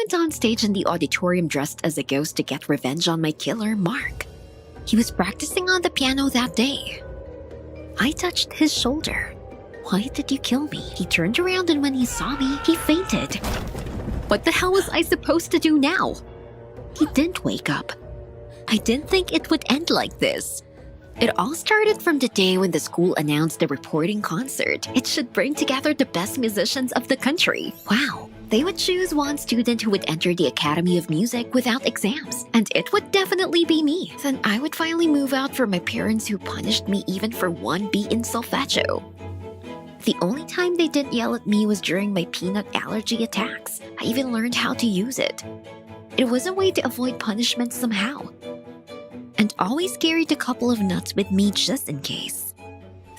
went on stage in the auditorium dressed as a ghost to get revenge on my killer, Mark. He was practicing on the piano that day. I touched his shoulder. "Why did you kill me?" He turned around and when he saw me, he fainted. What the hell was I supposed to do now? He didn't wake up. I didn't think it would end like this. It all started from the day when the school announced the reporting concert. It should bring together the best musicians of the country. Wow. They would choose one student who would enter the Academy of Music without exams, and it would definitely be me. Then I would finally move out from my parents who punished me even for one beat in solfeggio. The only time they didn't yell at me was during my peanut allergy attacks. I even learned how to use it. It was a way to avoid punishment somehow. And always carried a couple of nuts with me just in case.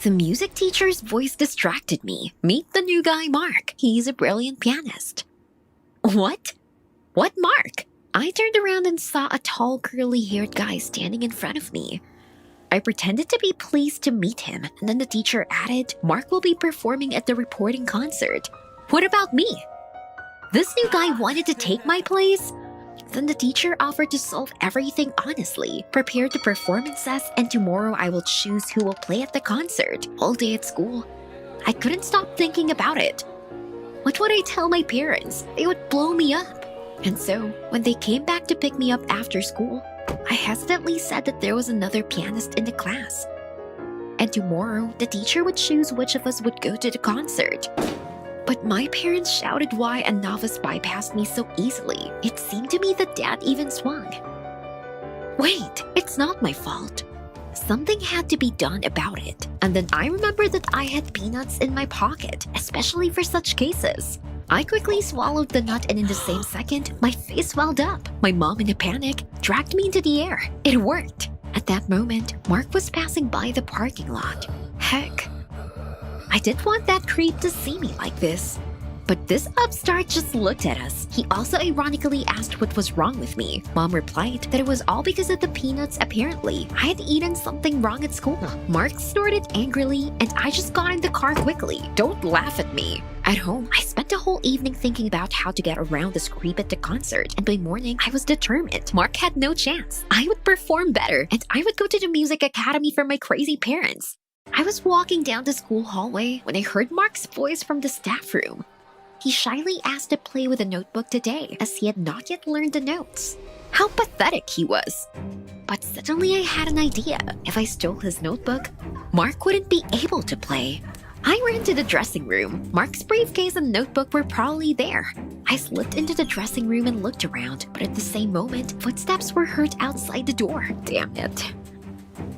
The music teacher's voice distracted me. Meet the new guy, Mark. He's a brilliant pianist. What? What Mark? I turned around and saw a tall, curly-haired guy standing in front of me. I pretended to be pleased to meet him, and then the teacher added, "Mark will be performing at the reporting concert." What about me? This new guy wanted to take my place? Then the teacher offered to solve everything honestly, prepare the performances, and tomorrow I will choose who will play at the concert, all day at school. I couldn't stop thinking about it. What would I tell my parents? They would blow me up. And so, when they came back to pick me up after school, I hesitantly said that there was another pianist in the class. And tomorrow, the teacher would choose which of us would go to the concert. But my parents shouted why a novice bypassed me so easily. It seemed to me that Dad even swung. Wait, it's not my fault. Something had to be done about it. And then I remembered that I had peanuts in my pocket, especially for such cases. I quickly swallowed the nut and in the same second, my face swelled up. My mom, in a panic, dragged me into the air. It worked. At that moment, Mark was passing by the parking lot. Heck. I didn't want that creep to see me like this. But this upstart just looked at us. He also ironically asked what was wrong with me. Mom replied that it was all because of the peanuts apparently. I had eaten something wrong at school. Mark snorted angrily and I just got in the car quickly. Don't laugh at me. At home, I spent the whole evening thinking about how to get around this creep at the concert, and by morning, I was determined. Mark had no chance. I would perform better, and I would go to the music academy for my crazy parents. I was walking down the school hallway when I heard Mark's voice from the staff room. He shyly asked to play with a notebook today, as he had not yet learned the notes. How pathetic he was. But suddenly I had an idea. If I stole his notebook, Mark wouldn't be able to play. I ran to the dressing room. Mark's briefcase and notebook were probably there. I slipped into the dressing room and looked around, but at the same moment, footsteps were heard outside the door. Damn it.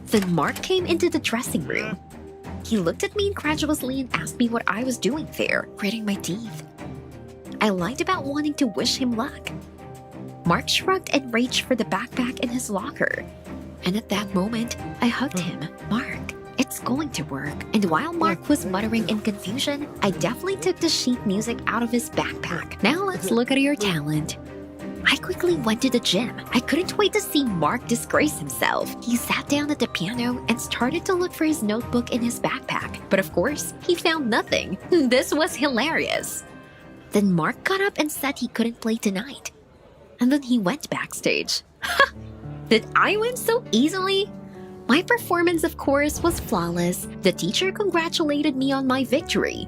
Then Mark came into the dressing room. He looked at me incredulously and asked me what I was doing there, gritting my teeth. I lied about wanting to wish him luck. Mark shrugged and reached for the backpack in his locker. And at that moment, I hugged him. Mark, it's going to work. And while Mark was muttering in confusion, I definitely took the sheet music out of his backpack. Now let's look at your talent. I quickly went to the gym. I couldn't wait to see Mark disgrace himself. He sat down at the piano and started to look for his notebook in his backpack. But of course, he found nothing. This was hilarious. Then Mark got up and said he couldn't play tonight. And then he went backstage. Did I win so easily? My performance, of course, was flawless. The teacher congratulated me on my victory.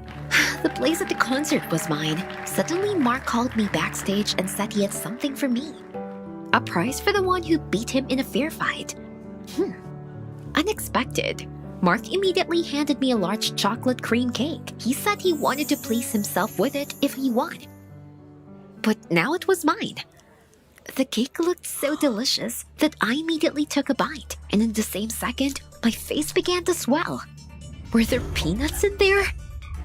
The place at the concert was mine. Suddenly, Mark called me backstage and said he had something for me. A prize for the one who beat him in a fair fight. Unexpected. Mark immediately handed me a large chocolate cream cake. He said he wanted to please himself with it if he won. But now it was mine. The cake looked so delicious that I immediately took a bite, and in the same second, my face began to swell. Were there peanuts in there?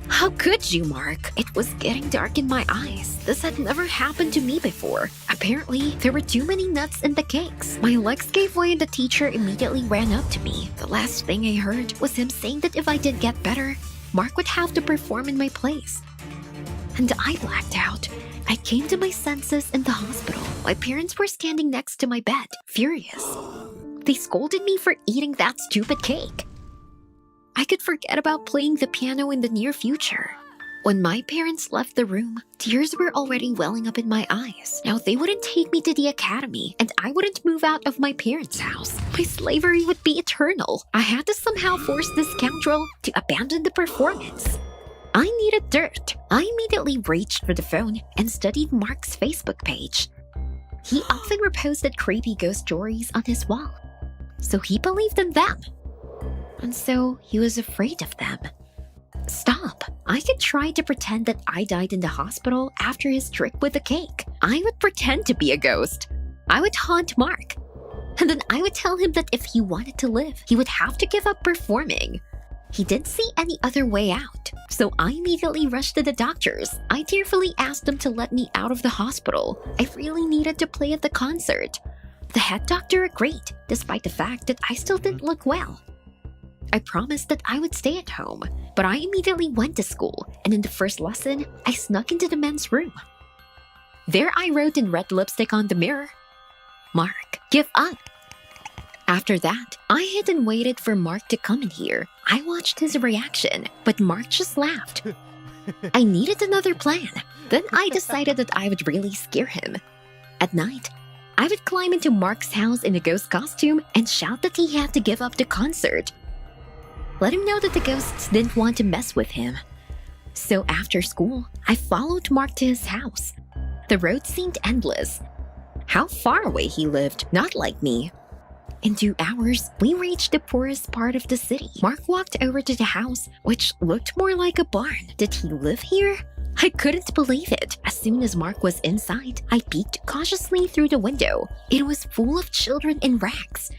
How could you, Mark? It was getting dark in my eyes. This had never happened to me before. Apparently, there were too many nuts in the cakes. My legs gave way and the teacher immediately ran up to me. The last thing I heard was him saying that if I didn't get better, Mark would have to perform in my place. And I blacked out. I came to my senses in the hospital. My parents were standing next to my bed, furious. They scolded me for eating that stupid cake. I could forget about playing the piano in the near future. When my parents left the room, tears were already welling up in my eyes. Now they wouldn't take me to the academy, and I wouldn't move out of my parents' house. My slavery would be eternal. I had to somehow force this scoundrel to abandon the performance. I needed dirt. I immediately reached for the phone and studied Mark's Facebook page. He often reposted creepy ghost stories on his wall, so he believed in them. And so he was afraid of them. Stop. I could try to pretend that I died in the hospital after his trip with the cake. I would pretend to be a ghost. I would haunt Mark. And then I would tell him that if he wanted to live, he would have to give up performing. He didn't see any other way out, so I immediately rushed to the doctors. I tearfully asked them to let me out of the hospital. I really needed to play at the concert. The head doctor agreed, despite the fact that I still didn't look well. I promised that I would stay at home, but I immediately went to school, and in the first lesson, I snuck into the men's room. There I wrote in red lipstick on the mirror, "Mark, give up." After that, I hid and waited for Mark to come in here. I watched his reaction, but Mark just laughed. I needed another plan. Then I decided that I would really scare him. At night, I would climb into Mark's house in a ghost costume and shout that he had to give up the concert. Let him know that the ghosts didn't want to mess with him. So after school, I followed Mark to his house. The road seemed endless. How far away he lived, not like me. In 2 hours, we reached the poorest part of the city. Mark walked over to the house, which looked more like a barn. Did he live here? I couldn't believe it. As soon as Mark was inside, I peeked cautiously through the window. It was full of children in rags.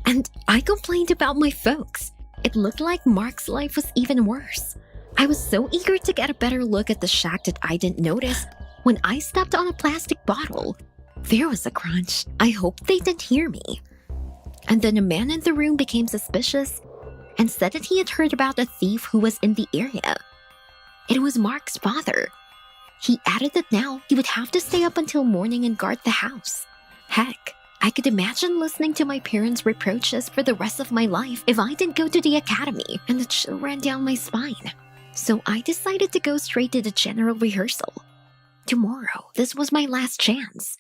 And I complained about my folks. It looked like Mark's life was even worse. I was so eager to get a better look at the shack that I didn't notice when I stepped on a plastic bottle. There was a crunch. I hoped they didn't hear me. And then a man in the room became suspicious and said that he had heard about a thief who was in the area. It was Mark's father. He added that now he would have to stay up until morning and guard the house. Heck, I could imagine listening to my parents' reproaches for the rest of my life if I didn't go to the academy, and the chill ran down my spine. So I decided to go straight to the general rehearsal. Tomorrow, this was my last chance.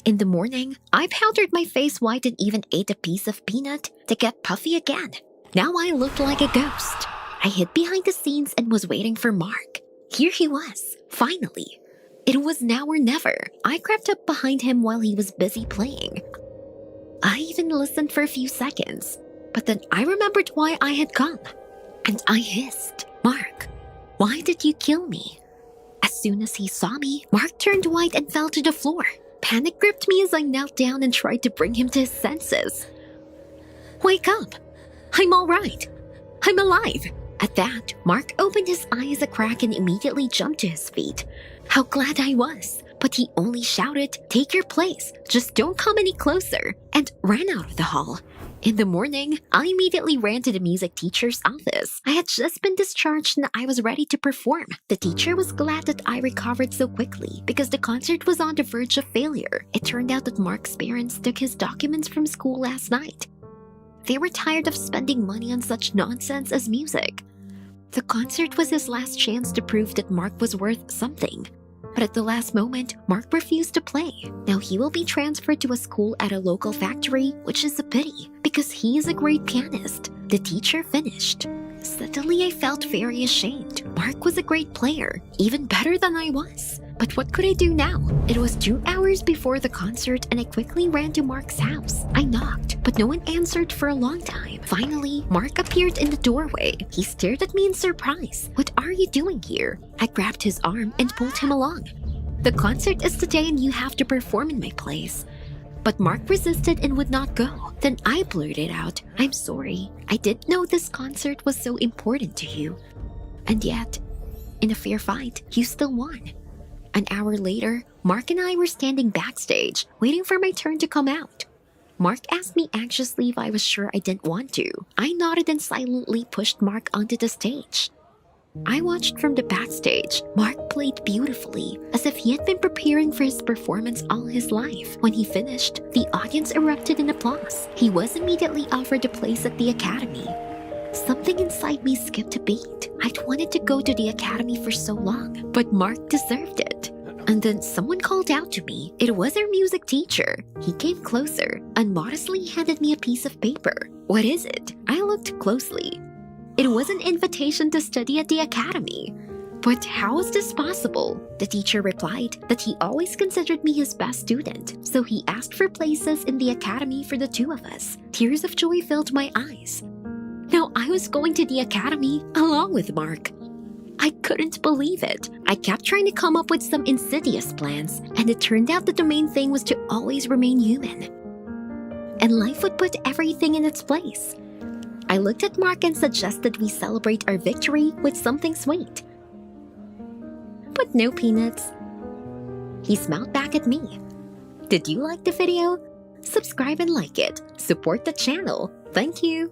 In the morning, I powdered my face white and even ate a piece of peanut to get puffy again. Now I looked like a ghost. I hid behind the scenes and was waiting for Mark. Here he was, finally. It was now or never. I crept up behind him while he was busy playing. I even listened for a few seconds, but then I remembered why I had come. And I hissed, "Mark, why did you kill me?" As soon as he saw me, Mark turned white and fell to the floor. Panic gripped me as I knelt down and tried to bring him to his senses. "Wake up! I'm all right! I'm alive!" At that, Mark opened his eyes a crack and immediately jumped to his feet. How glad I was, but he only shouted, "Take your place, just don't come any closer," and ran out of the hall. In the morning, I immediately ran to the music teacher's office. I had just been discharged and I was ready to perform. The teacher was glad that I recovered so quickly because the concert was on the verge of failure. It turned out that Mark's parents took his documents from school last night. They were tired of spending money on such nonsense as music. The concert was his last chance to prove that Mark was worth something. But at the last moment, Mark refused to play. Now he will be transferred to a school at a local factory, which is a pity, because he is a great pianist. The teacher finished. Suddenly I felt very ashamed. Mark was a great player, even better than I was. But what could I do now? It was 2 hours before the concert and I quickly ran to Mark's house. I knocked, but no one answered for a long time. Finally, Mark appeared in the doorway. He stared at me in surprise. "What are you doing here?" I grabbed his arm and pulled him along. "The concert is today and you have to perform in my place." But Mark resisted and would not go. Then I blurted out, "I'm sorry. I didn't know this concert was so important to you." And yet, in a fair fight, you still won. An hour later, Mark and I were standing backstage, waiting for my turn to come out. Mark asked me anxiously if I was sure I didn't want to. I nodded and silently pushed Mark onto the stage. I watched from the backstage. Mark played beautifully, as if he had been preparing for his performance all his life. When he finished, the audience erupted in applause. He was immediately offered a place at the academy. Something inside me skipped a beat. I'd wanted to go to the academy for so long, but Mark deserved it. And then someone called out to me. It was our music teacher. He came closer and modestly handed me a piece of paper. What is it? I looked closely. It was an invitation to study at the academy. But how is this possible? The teacher replied that he always considered me his best student, so he asked for places in the academy for the two of us. Tears of joy filled my eyes. Now I was going to the academy along with Mark. I couldn't believe it. I kept trying to come up with some insidious plans, and it turned out that the main thing was to always remain human. And life would put everything in its place. I looked at Mark and suggested we celebrate our victory with something sweet. But no peanuts. He smiled back at me. Did you like the video? Subscribe and like it. Support the channel. Thank you.